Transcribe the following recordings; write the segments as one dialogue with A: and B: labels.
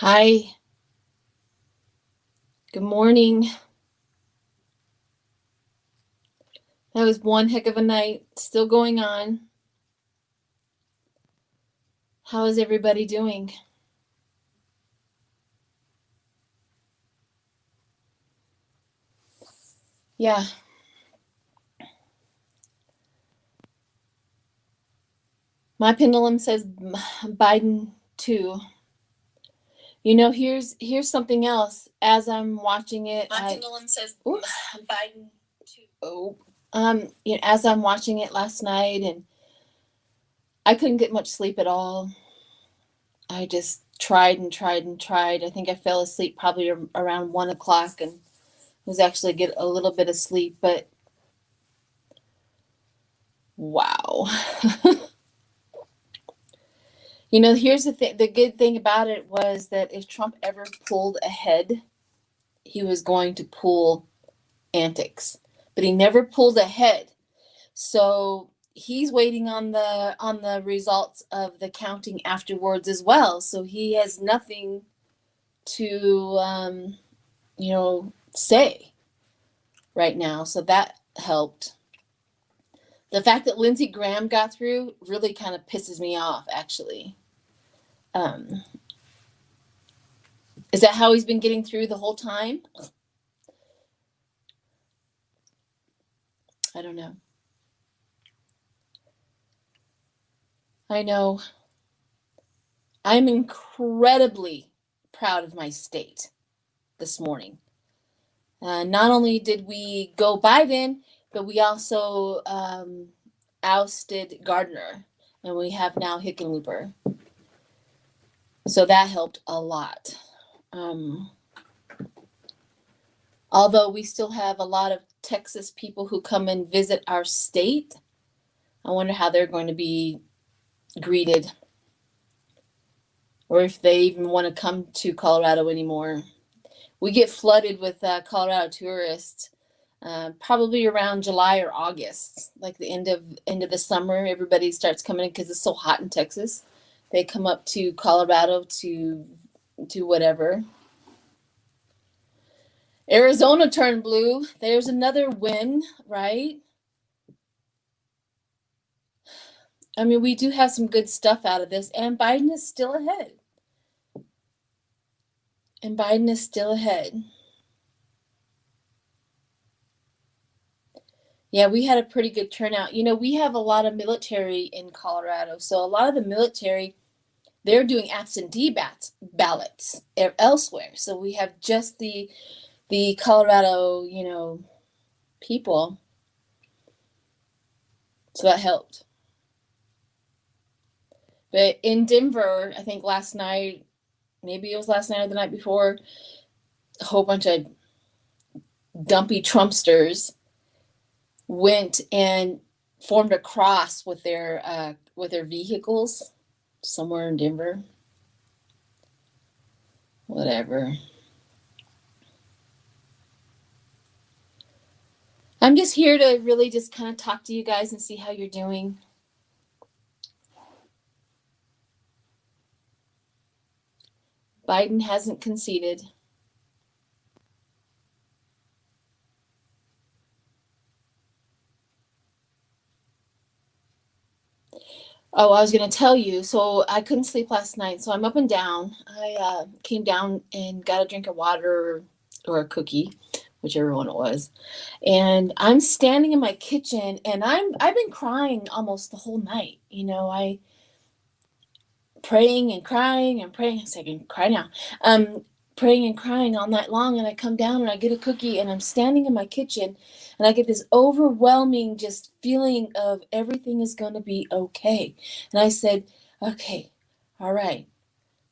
A: Hi, good morning. That was one heck of a night. Still going on. How is everybody doing? Yeah. My pendulum says Biden too. You know, here's something else. As I'm watching it,
B: My pendulum says Biden too.
A: as I'm watching it last night, and I couldn't get much sleep at all. I just tried and tried and tried. I think I fell asleep probably around 1 o'clock and was actually get a little bit of sleep, but wow. You know, here's the thing. The good thing about it was that if Trump ever pulled ahead, he was going to pull antics, but he never pulled ahead. So he's waiting on the results of the counting afterwards as well. So he has nothing to say right now. So that helped. The fact that Lindsey Graham got through really kind of pisses me off, actually. Um, is that how he's been getting through the whole time? I don't know. I know. I'm incredibly proud of my state this morning. Not only did we go Biden, but we also ousted Gardner, and we have now Hickenlooper. So that helped a lot. Although we still have a lot of Texas people who come and visit our state, I wonder how they're going to be greeted, or if they even want to come to Colorado anymore. We get flooded with Colorado tourists probably around July or August, like the end of the summer. Everybody starts coming in because it's so hot in Texas. They come up to Colorado to do whatever. Arizona turned blue. There's another win, right? I mean, we do have some good stuff out of this, and Biden is still ahead. Yeah, we had a pretty good turnout. You know, we have a lot of military in Colorado. So a lot of the military, they're doing absentee ballots elsewhere. So we have just the Colorado, people. So that helped. But in Denver, I think last night, maybe it was last night or the night before, a whole bunch of dumpy Trumpsters went and formed a cross with their vehicles somewhere in Denver. Whatever. I'm just here to really just kind of talk to you guys and see how you're doing. Biden hasn't conceded. Oh, I was going to tell you. So I couldn't sleep last night. So I'm up and down. I came down and got a drink of water or a cookie, whichever one it was. And I'm standing in my kitchen, and I've been crying almost the whole night. You know, I praying and crying and praying. I can cry now. Praying and crying all night long, and I come down and I get a cookie, and I'm standing in my kitchen, and I get this overwhelming just feeling of everything is going to be okay. And I said, okay, all right,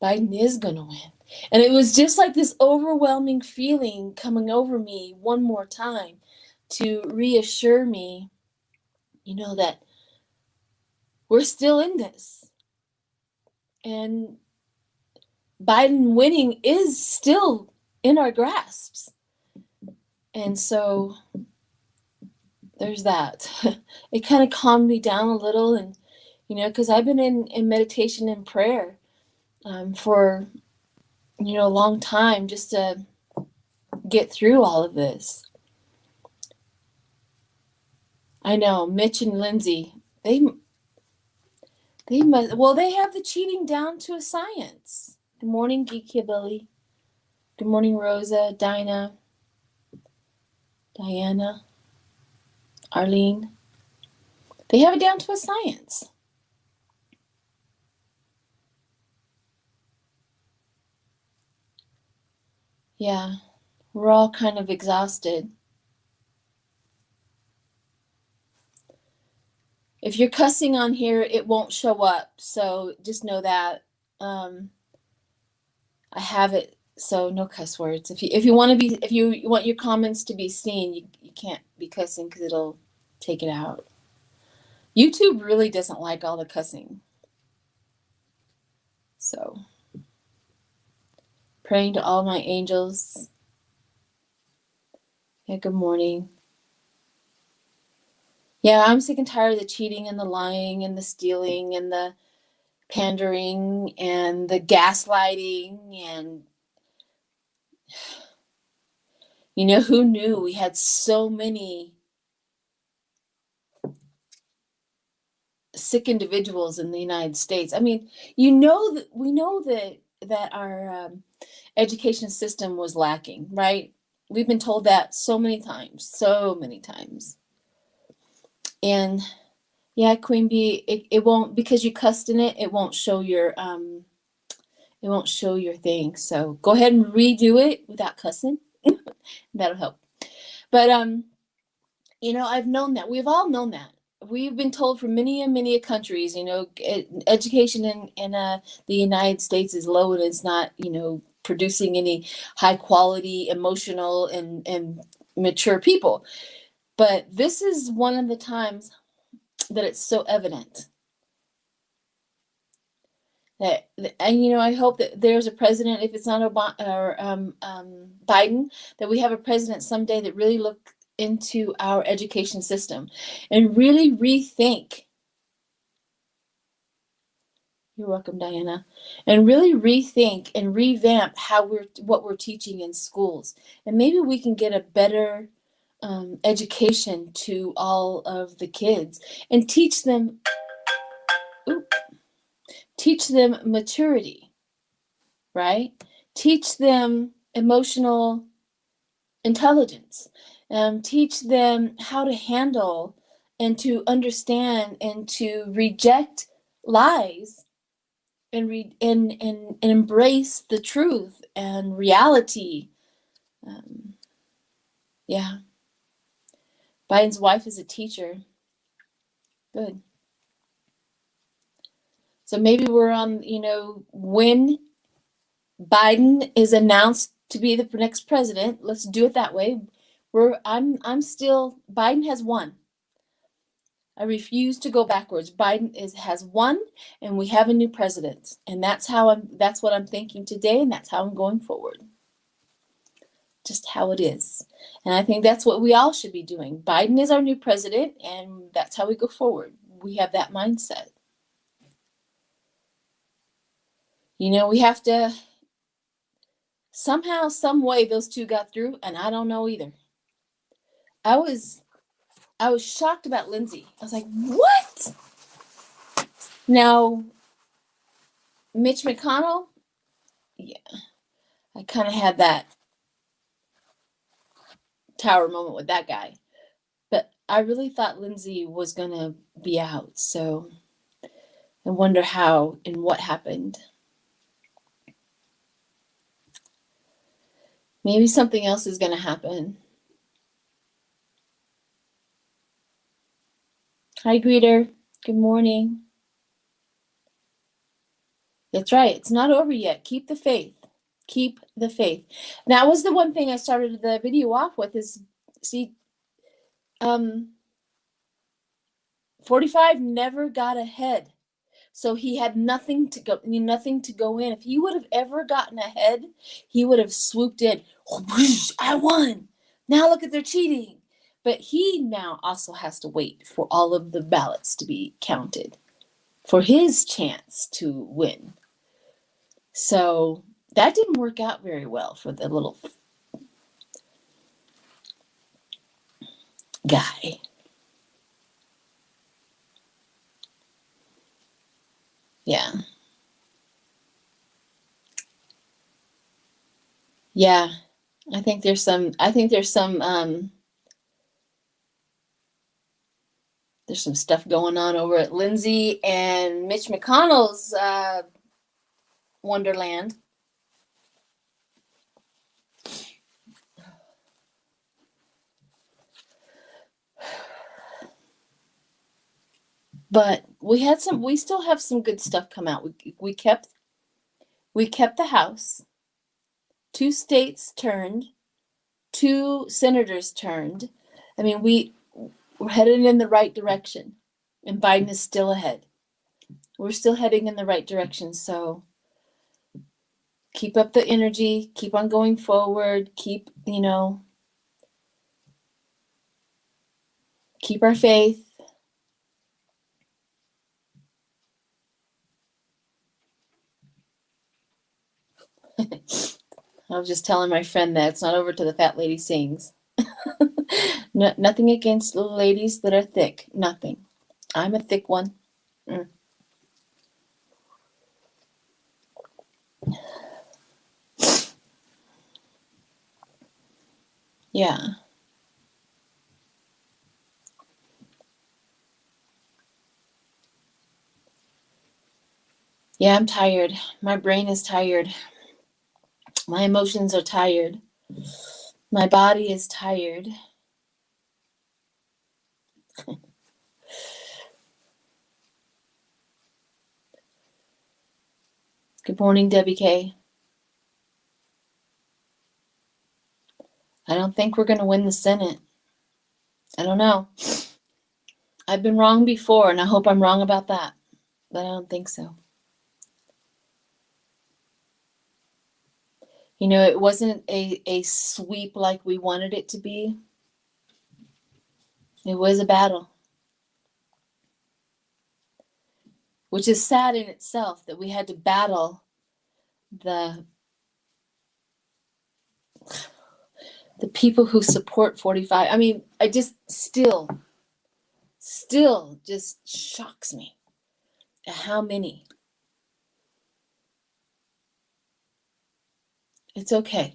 A: Biden is going to win. And it was just like this overwhelming feeling coming over me one more time to reassure me, that we're still in this. And Biden winning is still in our grasps. And so there's that. It kind of calmed me down a little, and because I've been in meditation and prayer for a long time just to get through all of this. I know Mitch and Lindsay, they must, well, they have the cheating down to a science. Good morning, Geeky Billy. Good morning, Rosa, Dinah, Diana, Arlene. They have it down to a science. Yeah, we're all kind of exhausted. If you're cussing on here, it won't show up. So just know that. I have it, so no cuss words. If you want your comments to be seen, you can't be cussing because it'll take it out. YouTube really doesn't like all the cussing. So, praying to all my angels. Yeah, good morning. Yeah, I'm sick and tired of the cheating and the lying and the stealing and the pandering and the gaslighting. And who knew we had so many sick individuals in the United States? I mean, we know that our education system was lacking, right? We've been told that so many times. And yeah, Queen Bee, it won't, because you cussed in it, it won't show your thing. So go ahead and redo it without cussing. That'll help. But I've known that. We've all known that. We've been told from many countries, education in the United States is low, and it's not, producing any high quality, emotional, and mature people. But this is one of the times that it's so evident that, and I hope that there's a president, if it's not Obama or Biden, that we have a president someday that really look into our education system and really rethink. You're welcome, Diana. And really rethink and revamp what we're teaching in schools, and maybe we can get a better education to all of the kids and teach them maturity, right? Teach them emotional intelligence, teach them how to handle and to understand and to reject lies and embrace the truth and reality. Yeah. Biden's wife is a teacher. Good. So maybe we're on, when Biden is announced to be the next president, let's do it that way. I'm still, Biden has won. I refuse to go backwards. Biden has won, and we have a new president, and that's what I'm thinking today, and that's how I'm going forward. Just how it is. And I think that's what we all should be doing. Biden is our new president, and that's how we go forward. We have that mindset. We have to, somehow, some way, those two got through, and I don't know either. I was shocked about Lindsay. I was like, what? Now, Mitch McConnell, yeah, I kind of had that tower moment with that guy. But I really thought Lindsay was going to be out. So I wonder how and what happened. Maybe something else is going to happen. Hi, greeter. Good morning. That's right. It's not over yet. Keep the faith. Keep the faith. And that was the one thing I started the video off with is, see, 45 never got ahead. So he had nothing to go in. If he would have ever gotten ahead, he would have swooped in. I won. Now look at their cheating. But he now also has to wait for all of the ballots to be counted for his chance to win. So that didn't work out very well for the little guy. Yeah. Yeah. There's some stuff going on over at Lindsay and Mitch McConnell's Wonderland. But we still have some good stuff come out. We kept the House. 2 states turned. 2 senators turned. I mean, we're headed in the right direction, and Biden is still ahead. We're still heading in the right direction. So keep up the energy. Keep on going forward. Keep our faith. I was just telling my friend that it's not over till the fat lady sings. No, nothing against little ladies that are thick. Nothing. I'm a thick one. Yeah. Yeah, I'm tired. My brain is tired. My emotions are tired. My body is tired. Good morning, Debbie K. I don't think we're going to win the Senate. I don't know. I've been wrong before, and I hope I'm wrong about that. But I don't think so. It wasn't a sweep like we wanted it to be. It was a battle. Which is sad in itself that we had to battle the people who support 45. I mean, I just still just shocks me at how many. It's okay.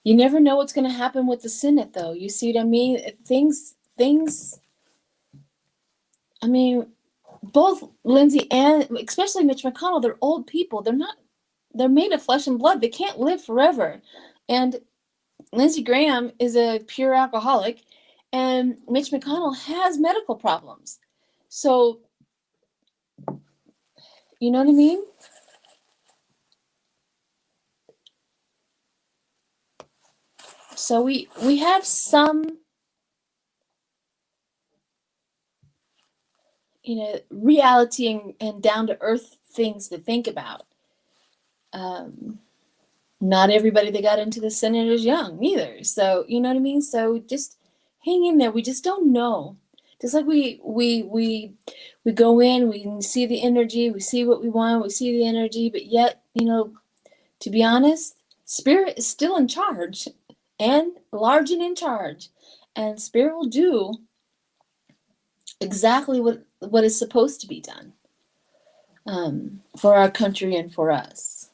A: You never know what's going to happen with the Senate, though. You see what I mean? Things, I mean, both Lindsay and especially Mitch McConnell, they're old people. They're made of flesh and blood. They can't live forever. And Lindsey Graham is a pure alcoholic, and Mitch McConnell has medical problems. So, you know what I mean? So we have some, reality and down to earth things to think about. Not everybody that got into the Senate is young either. So, you know what I mean? So just hang in there. We just don't know. Just like we go in, we see the energy, we see what we want, we see the energy, but yet, to be honest, Spirit is still in charge and large and in charge. And Spirit will do exactly what is supposed to be done for our country and for us.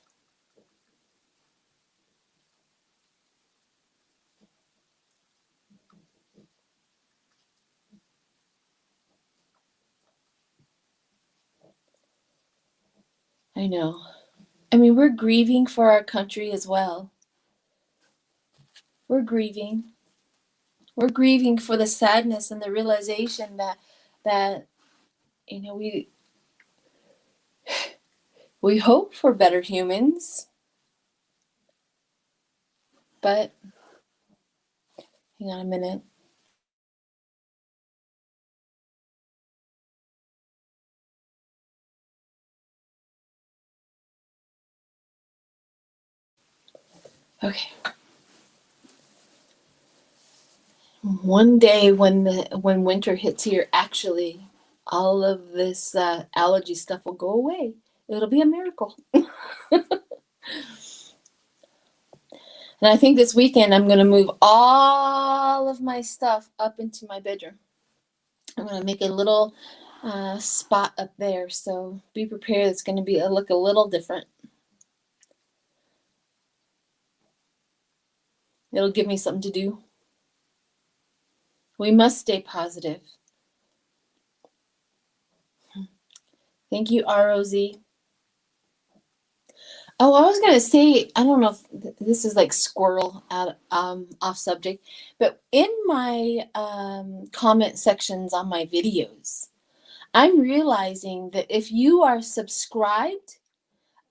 A: I know. I mean, we're grieving for our country as well. We're grieving. We're grieving for the sadness and the realization that we hope for better humans. But hang on a minute. Okay. One day when winter hits here, actually, all of this allergy stuff will go away. It'll be a miracle. And I think this weekend I'm going to move all of my stuff up into my bedroom. I'm going to make a little spot up there. So be prepared. It's going to look a little different. It'll give me something to do. We must stay positive. Thank you, ROZ. Oh, I was going to say, I don't know if this is like squirrel out off subject, but in my comment sections on my videos, I'm realizing that if you are subscribed,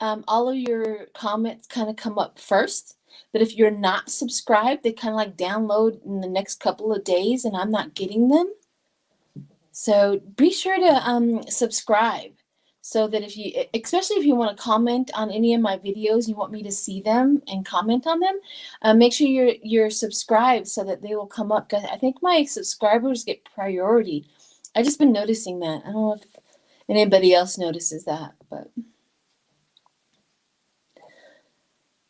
A: all of your comments kind of come up first. But if you're not subscribed, they kind of like download in the next couple of days and I'm not getting them. So be sure to subscribe so that especially if you want to comment on any of my videos, you want me to see them and comment on them, make sure you're subscribed so that they will come up. Because I think my subscribers get priority. I just been noticing that. I don't know if anybody else notices that, but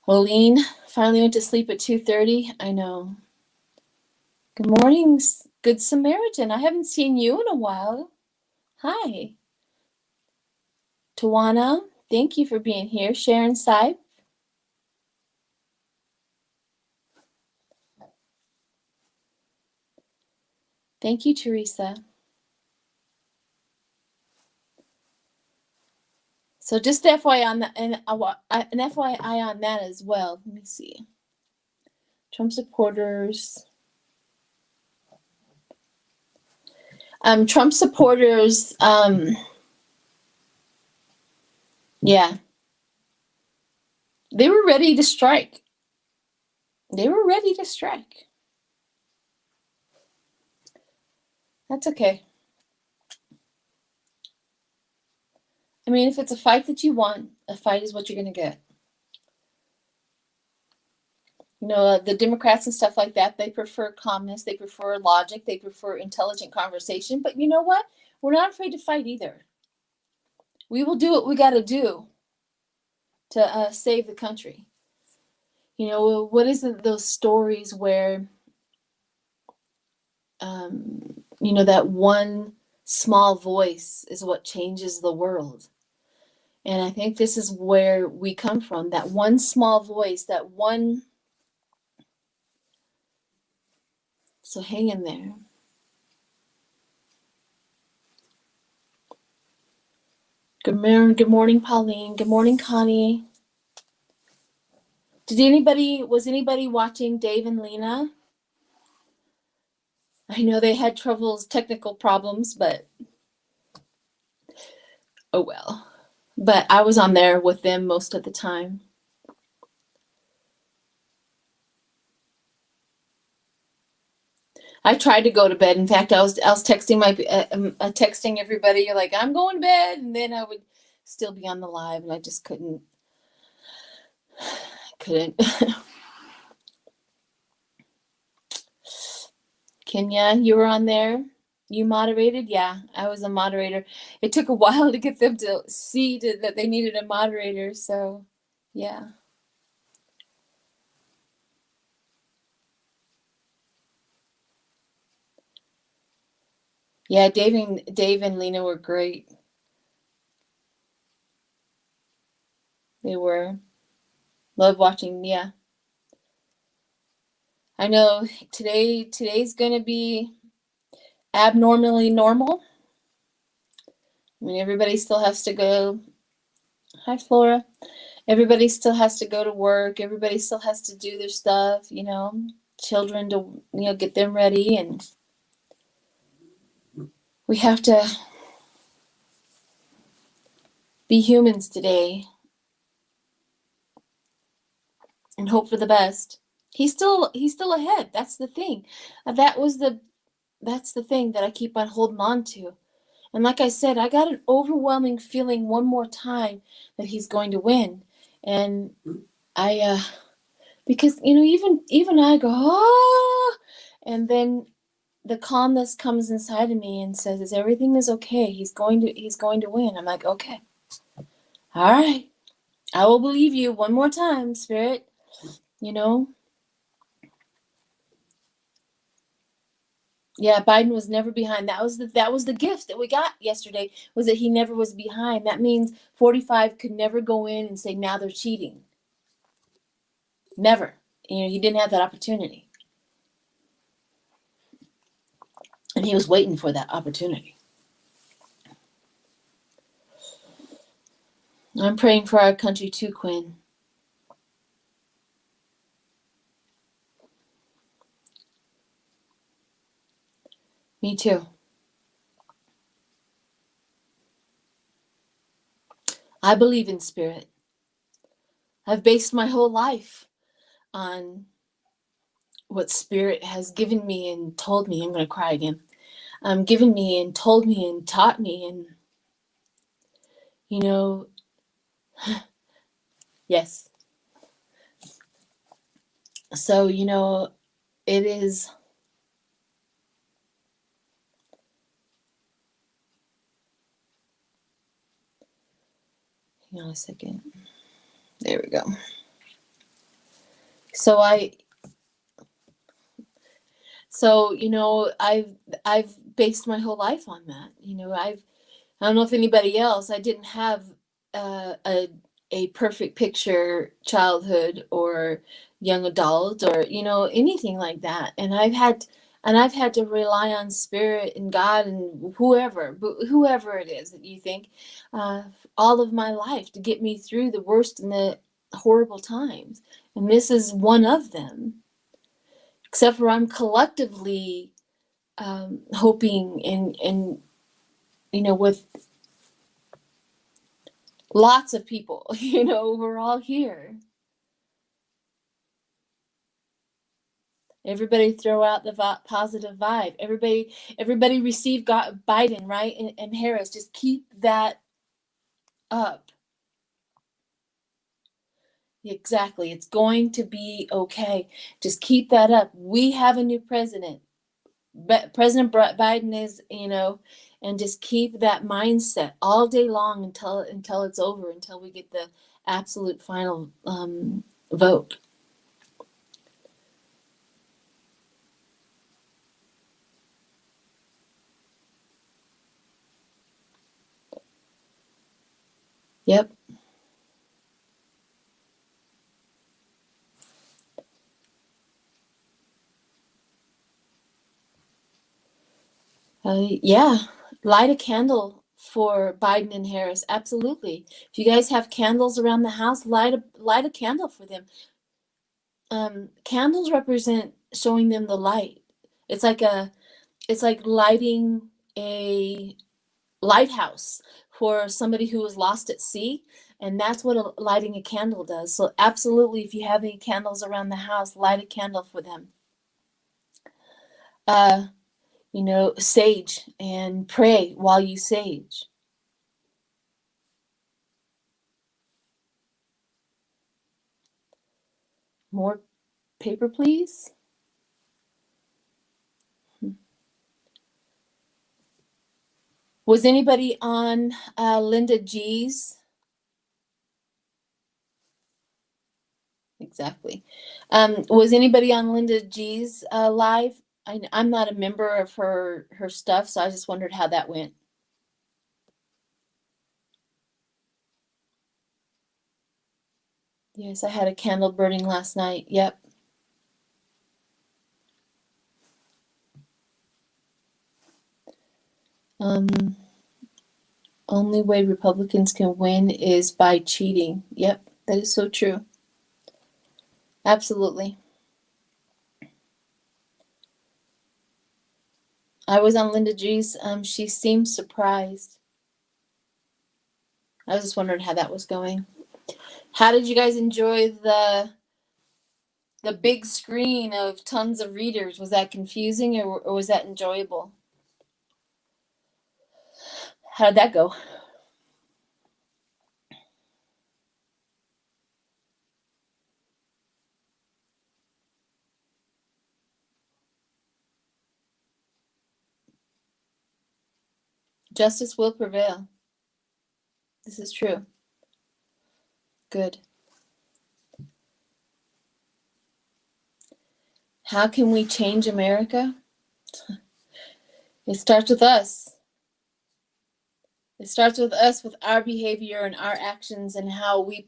A: Oline finally went to sleep at 2:30. I know. Good morning, Good Samaritan. I haven't seen you in a while. Hi. Tawana, thank you for being here. Sharon Saib. Thank you, Teresa. So just FYI on that, and an FYI on that as well. Let me see. Trump supporters. Trump supporters. Yeah. They were ready to strike. They were ready to strike. That's okay. I mean, if it's a fight that you want, a fight is what you're going to get. You know, the Democrats and stuff like that, they prefer calmness, they prefer logic, they prefer intelligent conversation. But you know what? We're not afraid to fight either. We will do what we got to do to save the country. You know, what is it, those stories where, you know, that one small voice is what changes the world. And I think this is where we come from, that one small voice, that one. So hang in there. Good morning, Pauline. Good morning, Connie. Was anybody watching Dave and Lena? I know they had technical problems, but oh well. But I was on there with them most of the time. I tried to go to bed. In fact, I was texting texting everybody. You're like, I'm going to bed, and then I would still be on the live, and I just couldn't. Kenya, you were on there. You moderated? Yeah, I was a moderator. It took a while to get them to see that they needed a moderator. So, yeah. Yeah, Dave and Lena were great. They were. Love watching, yeah. I know today's going to be abnormally normal. I mean, everybody still has to go. Hi, Flora. Everybody still has to go to work. Everybody still has to do their stuff, you know, children to, you know, get them ready. And we have to be humans today and hope for the best. He's still ahead. That's the thing. That's the thing that I keep on holding on to. And like I said, I got an overwhelming feeling one more time that he's going to win. And because, you know, even I go, oh, and then the calmness comes inside of me and says, everything is okay. He's going to win. I'm like, okay. All right. I will believe you one more time, Spirit. You know? Yeah, Biden was never behind. That was the gift that we got yesterday, was that he never was behind. That means 45 could never go in and say, now they're cheating. Never. You know, he didn't have that opportunity. And he was waiting for that opportunity. I'm praying for our country too, Quinn. Me too. I believe in spirit. I've based my whole life on what spirit has given me and told me. I'm going to cry again. Given me and told me and taught me. And, you know, yes. So, you know, it is. Hang on a second. There we go. So, you know, I've based my whole life on that. You know, I don't know if anybody else, I didn't have a perfect picture childhood or young adult or, you know, anything like that. And I've had to rely on spirit and God and whoever it is that you think, all of my life to get me through the worst and the horrible times. And this is one of them. Except for I'm collectively hoping and you know, with lots of people, you know, we're all here. Everybody throw out the positive vibe. Everybody receive Biden, right? And Harris. Just keep that up. Exactly. It's going to be okay. Just keep that up. We have a new president. President Biden is, you know, and just keep that mindset all day long until it's over, until we get the absolute final vote. Yep. Yeah. Light a candle for Biden and Harris. Absolutely. If you guys have candles around the house, light a candle for them. Candles represent showing them the light. It's like lighting a lighthouse for somebody who was lost at sea, and that's what lighting a candle does. So absolutely, if you have any candles around the house, light a candle for them. You know, sage and pray while you sage. More paper, please. Was anybody on Linda G's? Exactly. Was anybody on Linda G's live? I'm not a member of her stuff, so I just wondered how that went. Yes, I had a candle burning last night. Yep. Only way Republicans can win is by cheating. Yep, that is so true. Absolutely. I was on Linda G's. She seemed surprised. I was just wondering how that was going. How did you guys enjoy the big screen of tons of readers? Was that confusing or was that enjoyable? How did that go? Justice will prevail. This is true. Good. How can we change America? It starts with us. It starts with us, with our behavior and our actions and how we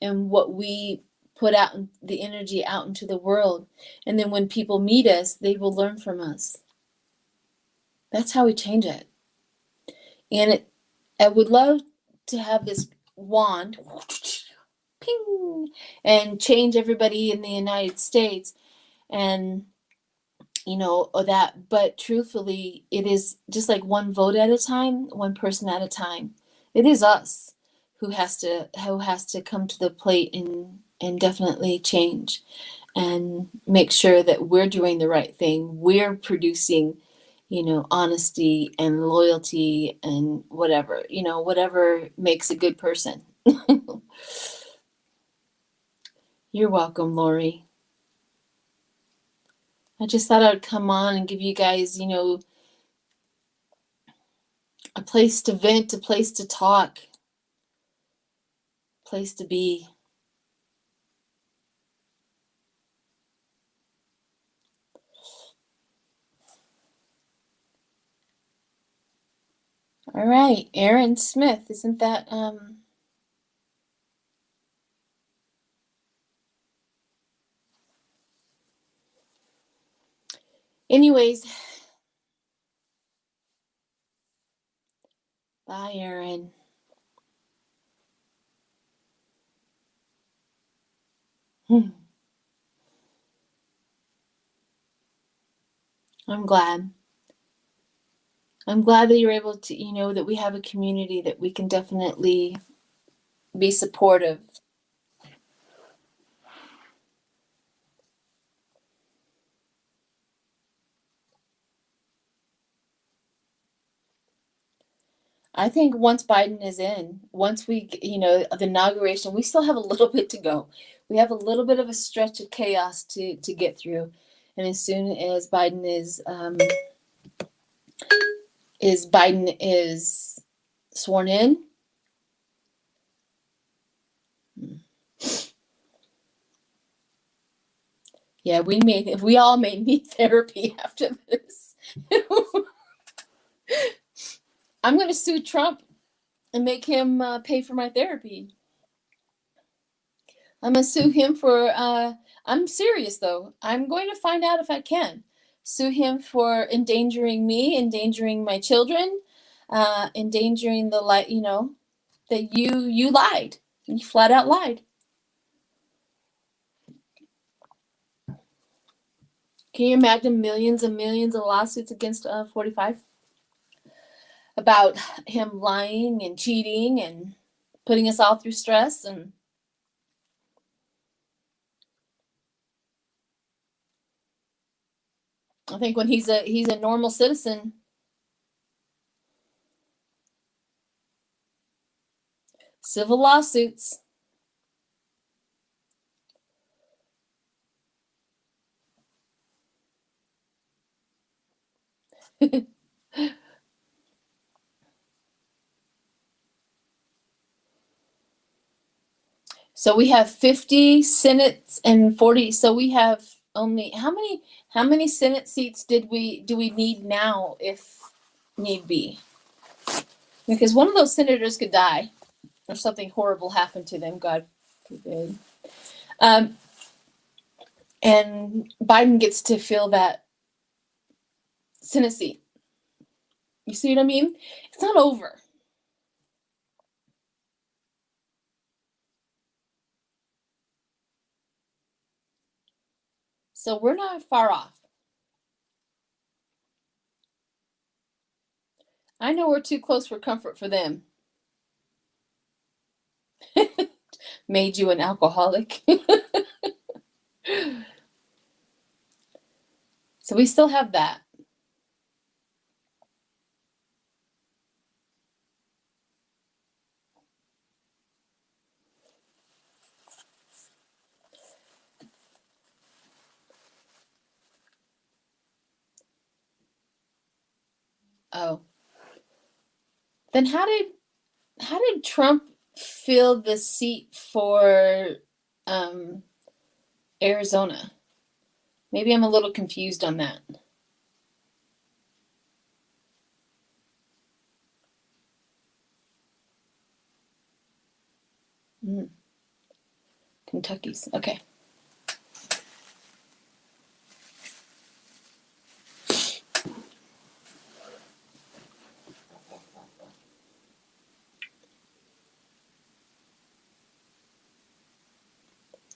A: and what we put out, the energy out into the world. And then when people meet us, they will learn from us. That's how we change it. And I would love to have this wand, ping, and change everybody in the United States, and that. But truthfully, it is just like one vote at a time, one person at a time. It is us who has to come to the plate and definitely change and make sure that we're doing the right thing. We're producing, honesty and loyalty and whatever makes a good person. You're welcome, Lori. I just thought I would come on and give you guys, a place to vent, a place to talk, a place to be. All right, Aaron Smith, isn't that anyways, bye, Aaron. I'm glad. I'm glad that you're able to, that we have a community that we can definitely be supportive. I think once Biden is in, once we, the inauguration, we still have a little bit to go. We have a little bit of a stretch of chaos to get through. And as soon as Biden is sworn in, yeah, we all may need therapy after this. I'm going to sue Trump and make him pay for my therapy. I'm going to sue him for, I'm serious though. I'm going to find out if I can sue him for endangering me, endangering my children, endangering the light, that you lied. You flat out lied. Can you imagine millions and millions of lawsuits against 45 about him lying and cheating and putting us all through stress? And I think when he's a normal citizen, civil lawsuits. So we have 50 Senates and 40. So we have only how many Senate seats do we need now if need be? Because one of those senators could die or something horrible happened to them, God forbid. And Biden gets to fill that Senate seat. You see what I mean? It's not over. So we're not far off. I know we're too close for comfort for them. Made you an alcoholic. So we still have that. Oh. Then how did Trump fill the seat for Arizona? Maybe I'm a little confused on that. Kentucky's okay.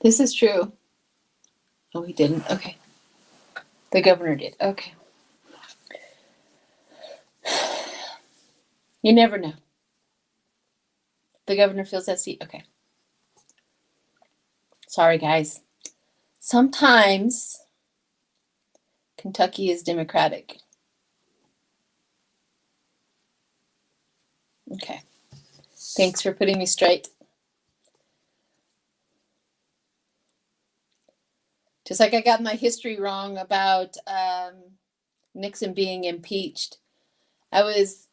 A: This is true. Oh, he didn't. Okay. The governor did. Okay. You never know. The governor fills that seat. Okay. Sorry, guys. Sometimes Kentucky is Democratic. Okay. Thanks for putting me straight. Just like I got my history wrong about Nixon being impeached. I was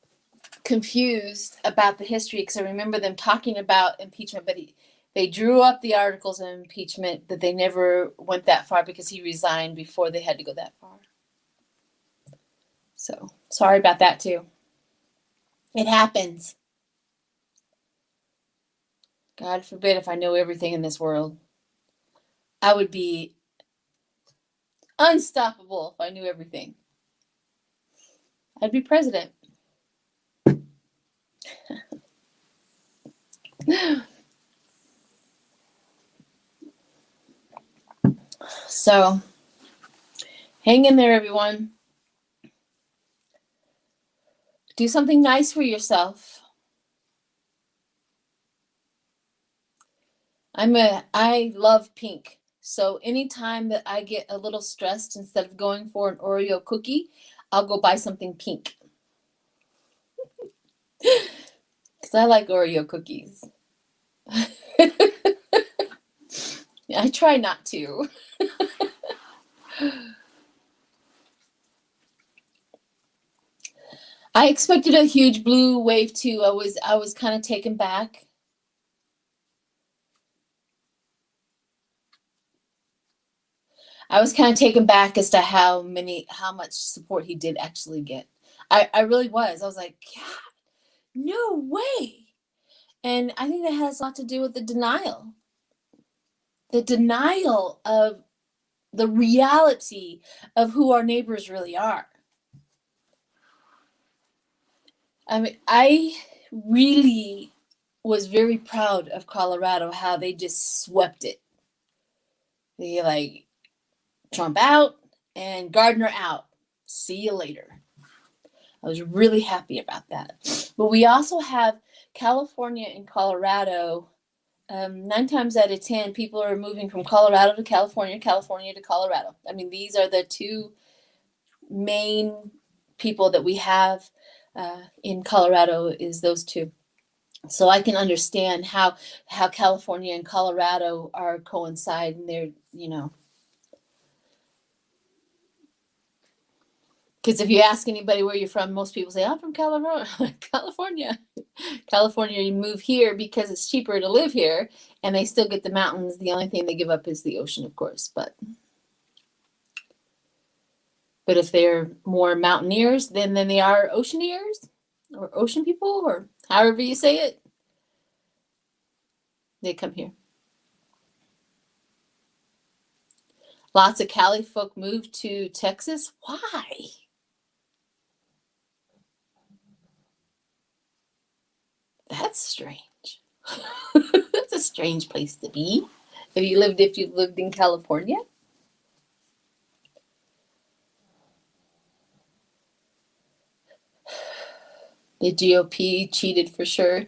A: confused about the history because I remember them talking about impeachment, but they drew up the articles of impeachment that they never went that far because he resigned before they had to go that far. So sorry about that too. It happens. God forbid if I know everything in this world. I would be unstoppable if I knew everything. I'd be president. So, hang in there, everyone. Do something nice for yourself. I love pink. So anytime that I get a little stressed, instead of going for an Oreo cookie, I'll go buy something pink. Because I like Oreo cookies. I try not to. I expected a huge blue wave too. I was kind of taken back. I was kind of taken back as to how much support he did actually get. I really was. I was like, yeah, no way. And I think that has a lot to do with the denial. The denial of the reality of who our neighbors really are. I mean, I really was very proud of Colorado, how they just swept it. They like Trump out and Gardner out. See you later. I was really happy about that. But we also have California and Colorado. 9 times out of 10, people are moving from Colorado to California, California to Colorado. I mean, these are the two main people that we have in Colorado is those two. So I can understand how California and Colorado are coincide, and they're, because if you ask anybody where you're from, most people say, I'm from California. California, you move here because it's cheaper to live here, and they still get the mountains. The only thing they give up is the ocean, of course. But if they're more mountaineers than they are oceaneers or ocean people, or however you say it, they come here. Lots of Cali folk move to Texas. Why? That's strange. That's a strange place to be. If you lived in California. The GOP cheated for sure.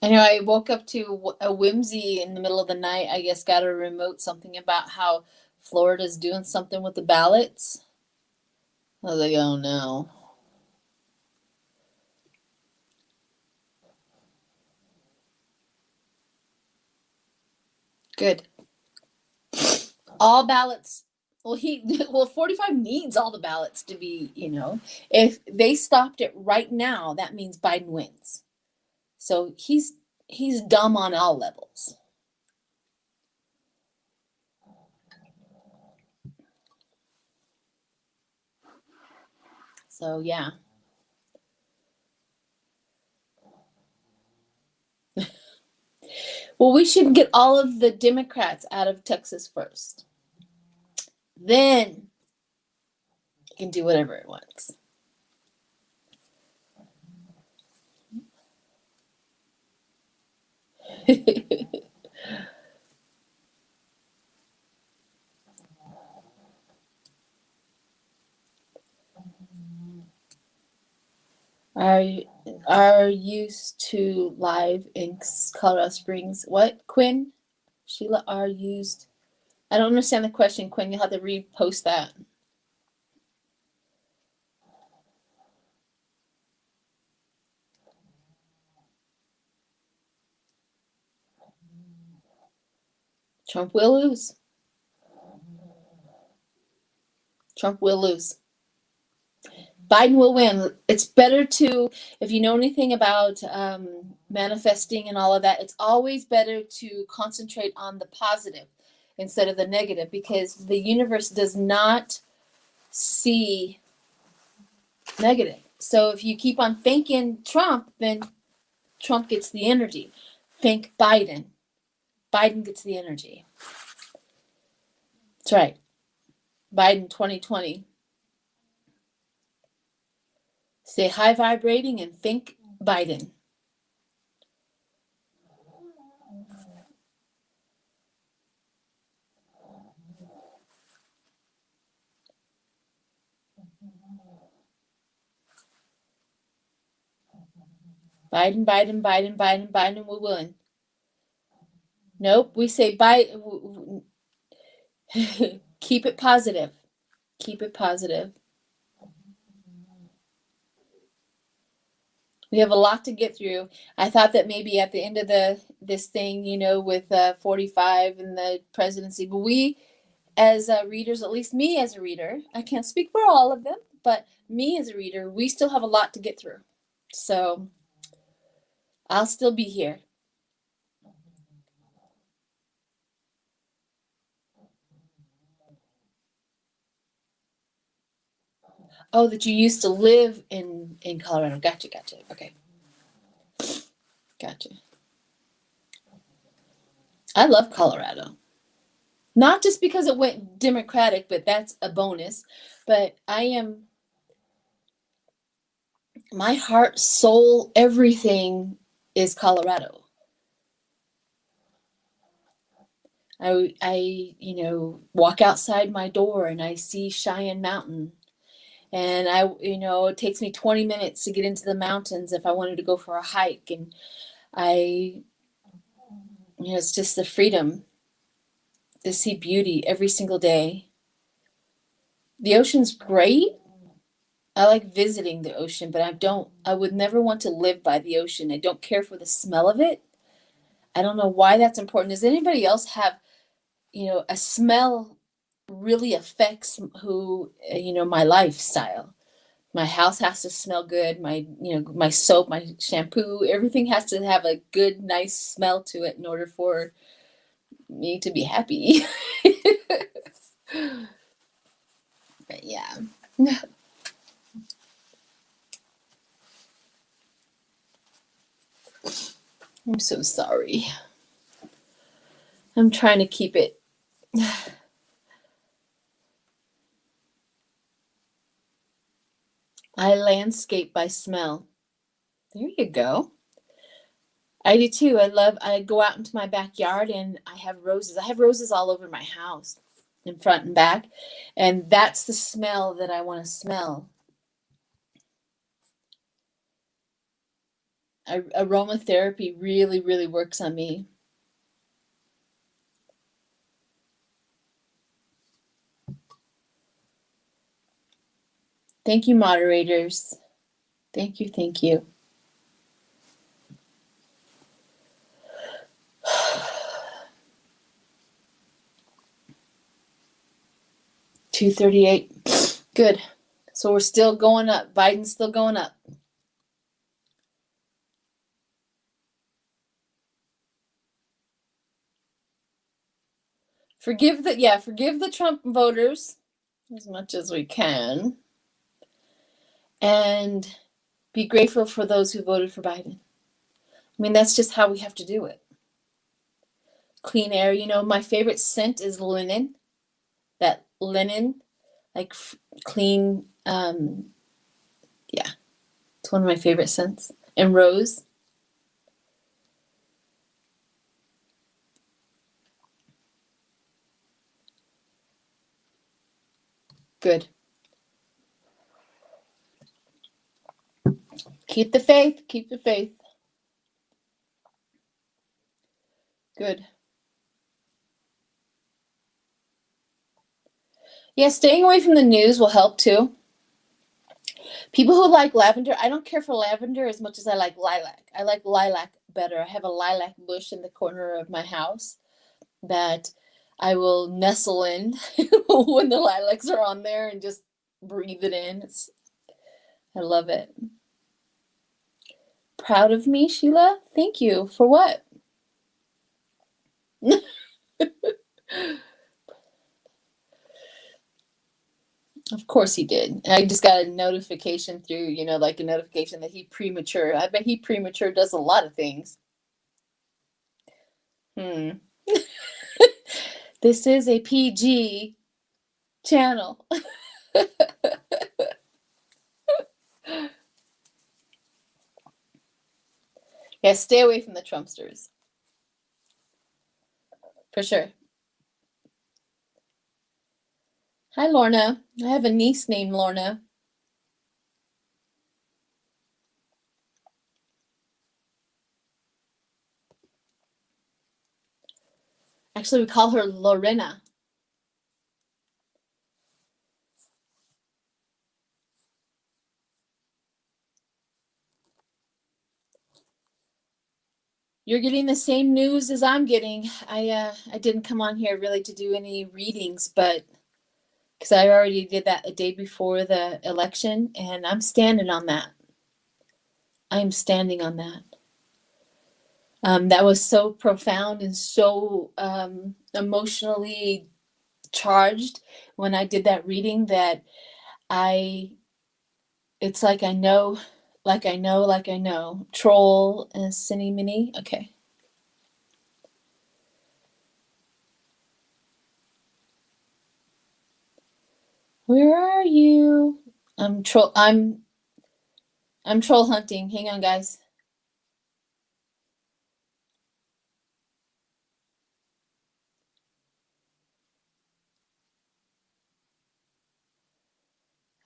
A: I know I woke up to a whimsy in the middle of the night. I guess got a remote something about how Florida's doing something with the ballots. I was like, oh no. Good. All ballots Well, 45 needs all the ballots to be, if they stopped it right now, that means Biden wins. So he's dumb on all levels. So yeah. Well, we should get all of the Democrats out of Texas first. Then it can do whatever it wants. Are used to live in Colorado Springs. What, Quinn? Sheila, are used. I don't understand the question, Quinn. You'll have to repost that. Trump will lose. Trump will lose. Biden will win. It's better to, if you know anything about manifesting and all of that, it's always better to concentrate on the positive instead of the negative, because the universe does not see negative. So if you keep on thinking Trump, then Trump gets the energy. Think Biden. Biden gets the energy. That's right. Biden 2020. Stay high vibrating and think Biden. Biden will win. Nope, we say Biden. Keep it positive. Keep it positive. We have a lot to get through. I thought that maybe at the end of this thing, with 45 and the presidency, but we as readers, at least me as a reader, I can't speak for all of them, but me as a reader, we still have a lot to get through. So I'll still be here. Oh, that you used to live in Colorado. Gotcha. Okay. Gotcha. I love Colorado. Not just because it went Democratic, but that's a bonus. But my heart, soul, everything is Colorado. I walk outside my door and I see Cheyenne Mountain. And it takes me 20 minutes to get into the mountains if I wanted to go for a hike. And it's just the freedom to see beauty every single day. The ocean's great. I like visiting the ocean, but I would never want to live by the ocean. I don't care for the smell of it. I don't know why that's important. Does anybody else have, a smell really affects my lifestyle? My house has to smell good. My soap, my shampoo, everything has to have a good, nice smell to it in order for me to be happy. But yeah. I'm so sorry. I'm trying to keep it. I landscape by smell. There you go. I do too. I go out into my backyard and I have roses. I have roses all over my house, in front and back. And that's the smell that I want to smell. Aromatherapy really, really works on me. Thank you, moderators. Thank you. 238. Good. So we're still going up. Biden's still going up. Forgive the Trump voters as much as we can. And be grateful for those who voted for Biden. I mean, that's just how we have to do it. Clean air. You know, my favorite scent is linen. That linen, like clean, yeah. It's one of my favorite scents. And rose. Good. Keep the faith. Keep the faith. Good. Yeah, staying away from the news will help too. People who like lavender, I don't care for lavender as much as I like lilac. I like lilac better. I have a lilac bush in the corner of my house that I will nestle in when the lilacs are on there and just breathe it in. I love it. Proud of me, Sheila? Thank you. For what? Of course he did. I just got a notification through, like a notification that he premature. I bet he premature does a lot of things. This is a PG channel. Yeah, stay away from the Trumpsters. For sure. Hi, Lorna. I have a niece named Lorna. Actually, we call her Lorena. You're getting the same news as I'm getting. I didn't come on here really to do any readings, but because I already did that a day before the election, and I'm standing on that. I'm standing on that. That was so profound and so emotionally charged when I did that reading that it's like I know. Troll and Cinny Minnie. Okay. Where are you? I'm troll hunting. Hang on, guys.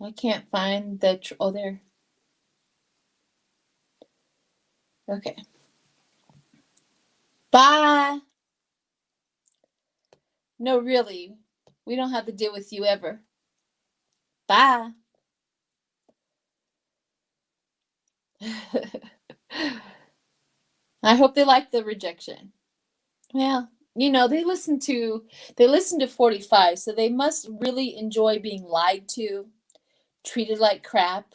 A: I can't find the oh, there. Okay. Bye. No, really. We don't have to deal with you ever. Bye. I hope they like the rejection. Well, they listen to 45, so they must really enjoy being lied to, treated like crap,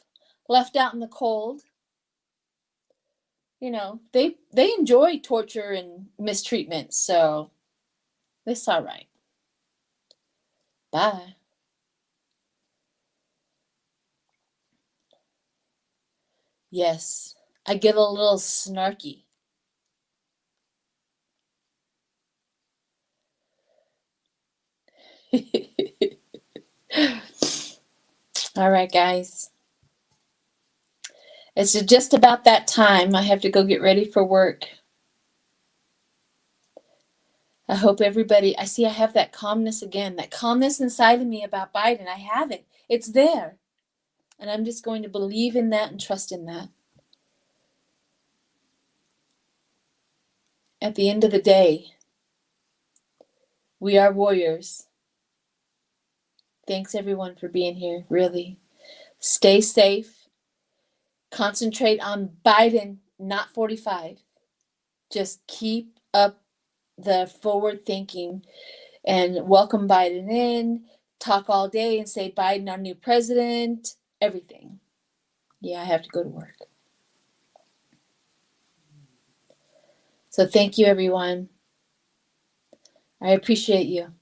A: left out in the cold. They enjoy torture and mistreatment, so it's all right. Bye. Yes, I get a little snarky. All right, guys. It's just about that time. I have to go get ready for work. I hope everybody, I have that calmness again, that calmness inside of me about Biden. I have it. It's there. And I'm just going to believe in that and trust in that. At the end of the day, we are warriors. Thanks, everyone, for being here. Really. Stay safe. Concentrate on Biden, not 45. Just keep up the forward thinking and welcome Biden in. talk all day and say Biden, our new president, everything. Yeah, I have to go to work. So thank you, everyone. I appreciate you.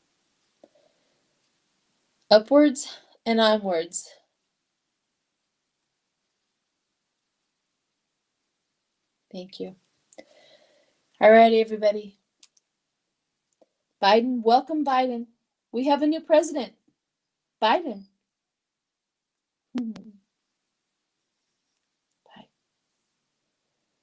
A: Upwards and onwards. Thank you. All right, everybody. Biden, welcome Biden. We have a new president. Biden.